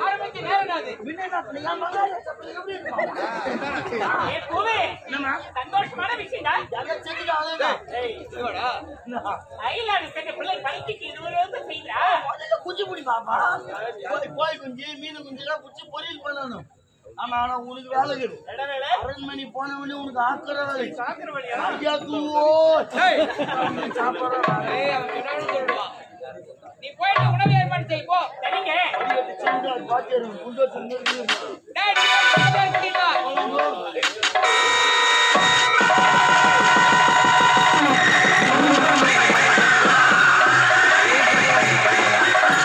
ஆரம்பிச்சு நேரம் அது சந்தோஷமான விஷயம் குஞ்சுபுடி பாப்பா கோழி குஞ்சு மீன் குஞ்சு எல்லாம் குச்சி பொரியல் பண்ணணும். ஆனா ஆனா உனக்கு வேலை அரண்மனை போனவனே உனக்கு ஆக்குற வேலை நீ போயிட்டு உணவு ஏற்பாடு செய் போ. சரிங்க பாத்து